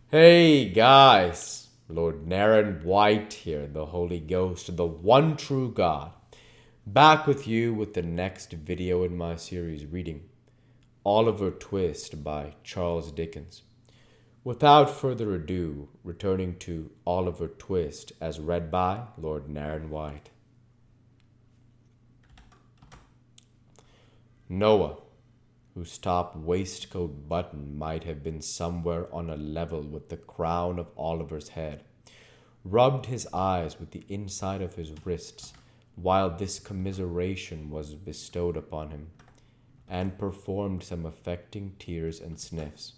Hey guys, Lord Naren White here, the Holy Ghost, the one true God, back with you with the next video in my series reading Oliver Twist by Charles Dickens. Without further ado, returning to Oliver Twist as read by Lord Naren White. Noah, whose top waistcoat button might have been somewhere on a level with the crown of Oliver's head, rubbed his eyes with the inside of his wrists while this commiseration was bestowed upon him, and performed some affecting tears and sniffs.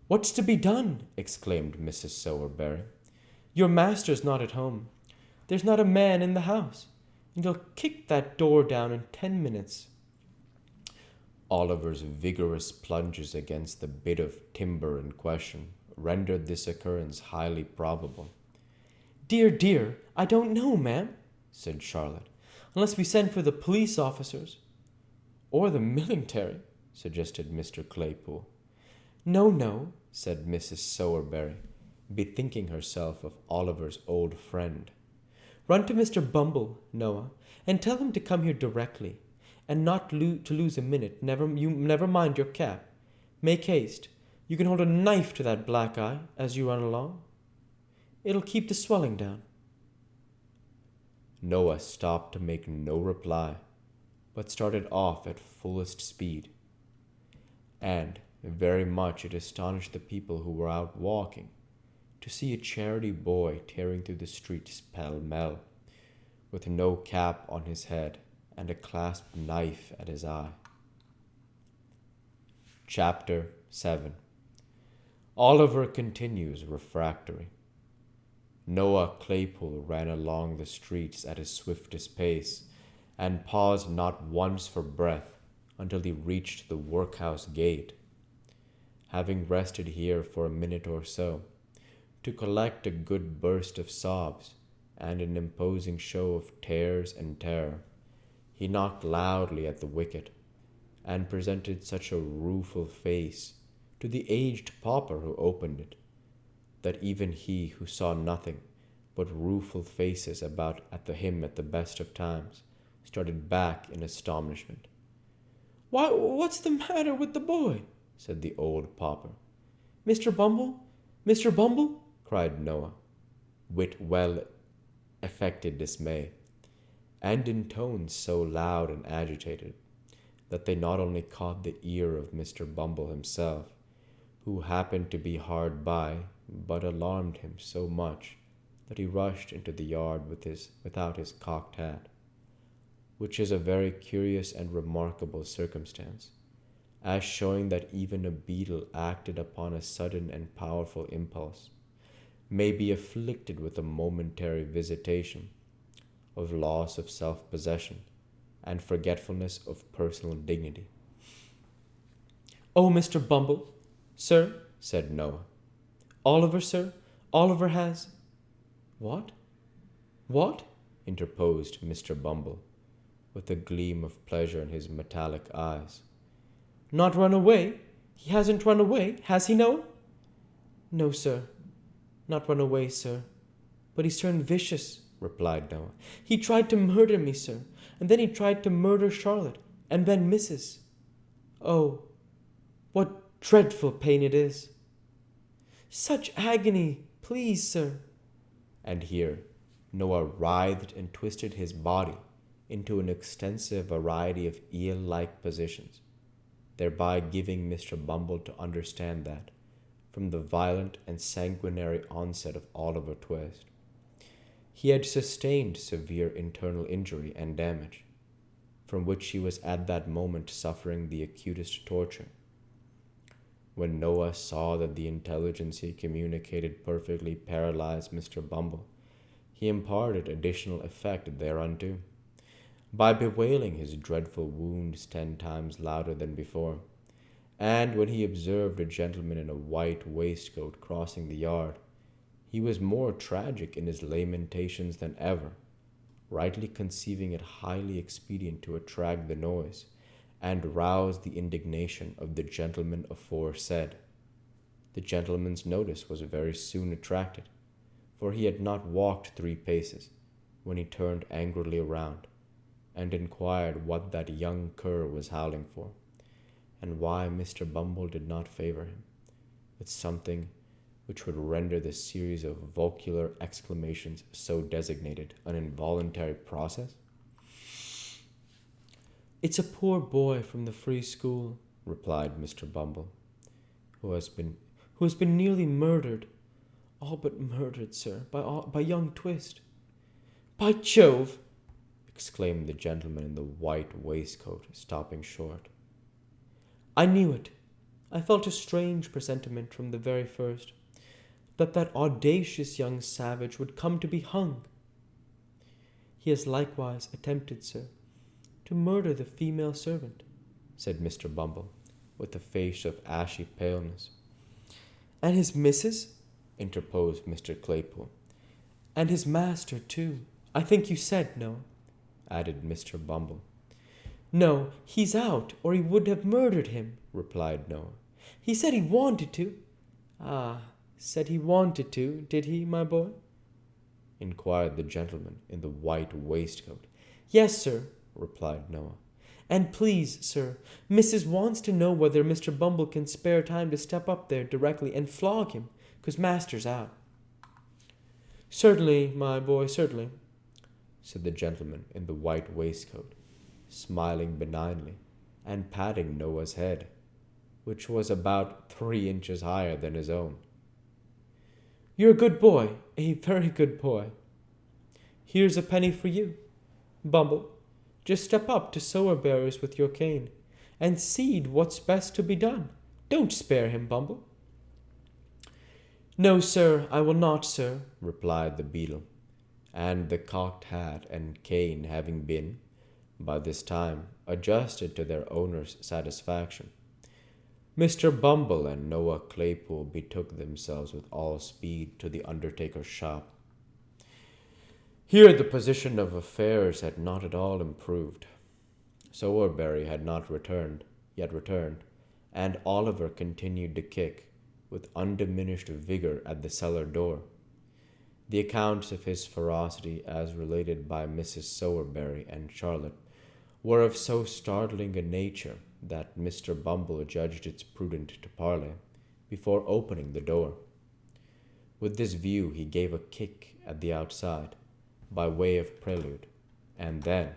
"What's to be done?" exclaimed Mrs. Sowerberry. "Your master's not at home. There's not a man in the house, and you'll kick that door down in 10 minutes." Oliver's vigorous plunges against the bit of timber in question rendered this occurrence highly probable. "Dear, dear, I don't know, ma'am," said Charlotte, "unless we send for the police officers." "Or the military," suggested Mr. Claypool. "No, no," said Mrs. Sowerberry, bethinking herself of Oliver's old friend. "Run to Mr. Bumble, Noah, and tell him to come here directly, and not to lose a minute. Never mind your cap. Make haste. You can hold a knife to that black eye as you run along. It'll keep the swelling down." Noah stopped to make no reply, but started off at fullest speed. And very much it astonished the people who were out walking to see a charity boy tearing through the streets pell-mell, with no cap on his head and a clasped knife at his eye. Chapter 7. Oliver continues refractory. Noah Claypool ran along the streets at his swiftest pace, and paused not once for breath until he reached the workhouse gate. Having rested here for a minute or so, to collect a good burst of sobs and an imposing show of tears and terror, he knocked loudly at the wicket, and presented such a rueful face to the aged pauper who opened it, that even he who saw nothing but rueful faces about at him at the best of times started back in astonishment. "Why, what's the matter with the boy?" said the old pauper. "Mr. Bumble? Mr. Bumble?" cried Noah, with well affected dismay, and in tones so loud and agitated that they not only caught the ear of Mr. Bumble himself, who happened to be hard by, but alarmed him so much that he rushed into the yard without his cocked hat, which is a very curious and remarkable circumstance, as showing that even a beetle acted upon a sudden and powerful impulse may be afflicted with a momentary visitation of loss of self-possession and forgetfulness of personal dignity. "Oh, Mr. Bumble, sir," said Noah. "Oliver, sir, Oliver has—" "What? What?" interposed Mr. Bumble, with a gleam of pleasure in his metallic eyes. "Not run away? He hasn't run away, has he, Noah?" "No, sir, not run away, sir, but he's turned vicious," replied Noah. "He tried to murder me, sir, and then he tried to murder Charlotte, and then Mrs. Oh, what dreadful pain it is! Such agony, please, sir." And here Noah writhed and twisted his body into an extensive variety of eel-like positions, thereby giving Mr. Bumble to understand that, from the violent and sanguinary onset of Oliver Twist, he had sustained severe internal injury and damage, from which he was at that moment suffering the acutest torture. When Noah saw that the intelligence he communicated perfectly paralyzed Mr. Bumble, he imparted additional effect thereunto, by bewailing his dreadful wounds 10 times louder than before, and when he observed a gentleman in a white waistcoat crossing the yard, he was more tragic in his lamentations than ever, rightly conceiving it highly expedient to attract the noise, and rouse the indignation of the gentleman aforesaid. The gentleman's notice was very soon attracted, for he had not walked 3 paces when he turned angrily around and inquired what that young cur was howling for, and why Mr. Bumble did not favor him with something which would render the series of vocabular exclamations so designated an involuntary process. "It's a poor boy from the free school," replied Mr. Bumble, who has been nearly murdered, all but murdered, sir, by young Twist." "By Jove!" exclaimed the gentleman in the white waistcoat, stopping short. "I knew it. I felt a strange presentiment from the very first, that audacious young savage would come to be hung. He has likewise attempted, sir, to murder the female servant," said Mr. Bumble, with a face of ashy paleness. "And his missus?" interposed Mr. Claypool. "And his master, too, I think you said, no?" added Mr. Bumble. "No, he's out, or he would have murdered him," replied Noah. "He said he wanted to." "Ah, said he wanted to, did he, my boy?" inquired the gentleman in the white waistcoat. "Yes, sir," replied Noah. "And please, sir, Mrs. wants to know whether Mr. Bumble can spare time to step up there directly and flog him, 'cause master's out." "Certainly, my boy, certainly," said the gentleman in the white waistcoat, smiling benignly and patting Noah's head, which was about 3 inches higher than his own. "You're a good boy, a very good boy. Here's a penny for you, Bumble. Just step up to Sowerberry's with your cane, and see what's best to be done. Don't spare him, Bumble." "No, sir, I will not, sir," replied the beadle, and the cocked hat and cane having been, by this time, adjusted to their owner's satisfaction, Mr. Bumble and Noah Claypool betook themselves with all speed to the undertaker's shop. Here the position of affairs had not at all improved. Sowerberry had not yet returned, and Oliver continued to kick with undiminished vigor at the cellar door. The accounts of his ferocity, as related by Mrs. Sowerberry and Charlotte, were of so startling a nature that Mr. Bumble judged it prudent to parley before opening the door. With this view he gave a kick at the outside, by way of prelude, and then,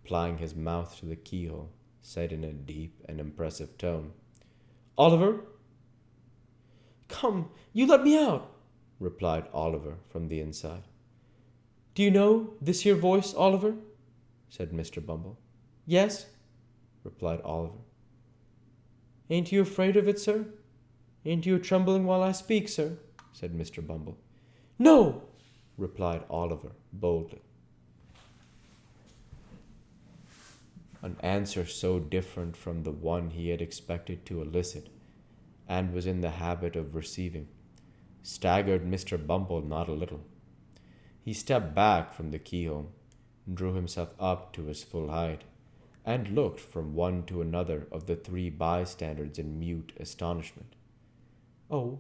applying his mouth to the keyhole, said in a deep and impressive tone, "Oliver!" "Come, you let me out," replied Oliver from the inside. "Do you know this here voice, Oliver?" said Mr. Bumble. "Yes," replied Oliver. "Ain't you afraid of it, sir? Ain't you trembling while I speak, sir?" said Mr. Bumble. "No," replied Oliver boldly. An answer so different from the one he had expected to elicit, and was in the habit of receiving, staggered Mr. Bumble not a little. He stepped back from the keyhole, drew himself up to his full height, and looked from one to another of the 3 bystanders in mute astonishment. "Oh,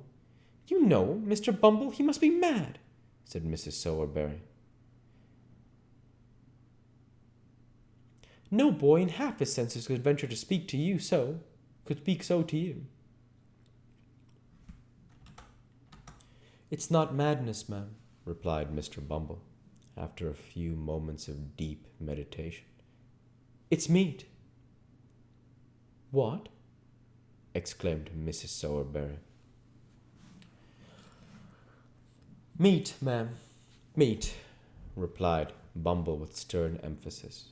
you know, Mr. Bumble, he must be mad," said Mrs. Sowerberry. "No boy in half his senses could venture to speak to you so, to you." "It's not madness, ma'am," replied Mr. Bumble, after a few moments of deep meditation. "It's meat." "What?" exclaimed Mrs. Sowerberry. "Meat, ma'am, meat," replied Bumble with stern emphasis.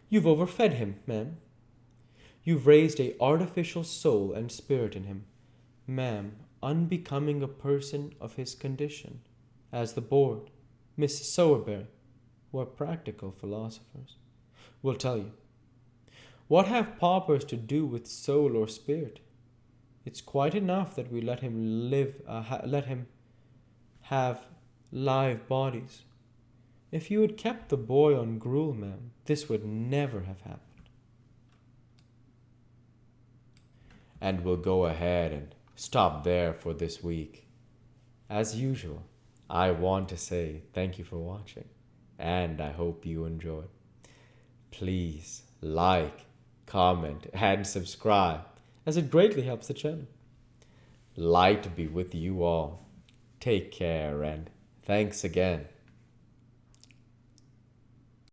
"You've overfed him, ma'am. You've raised a artificial soul and spirit in him, ma'am, unbecoming a person of his condition, as the board, Mrs. Sowerberry, who are practical philosophers, will tell you. What have paupers to do with soul or spirit? It's quite enough that we let him have live bodies. If you had kept the boy on gruel, ma'am, this would never have happened." "And we'll go ahead and stop there for this week. As usual, I want to say thank you for watching, and I hope you enjoyed. Please like, comment, and subscribe, as it greatly helps the channel. Light be with you all. Take care, and thanks again.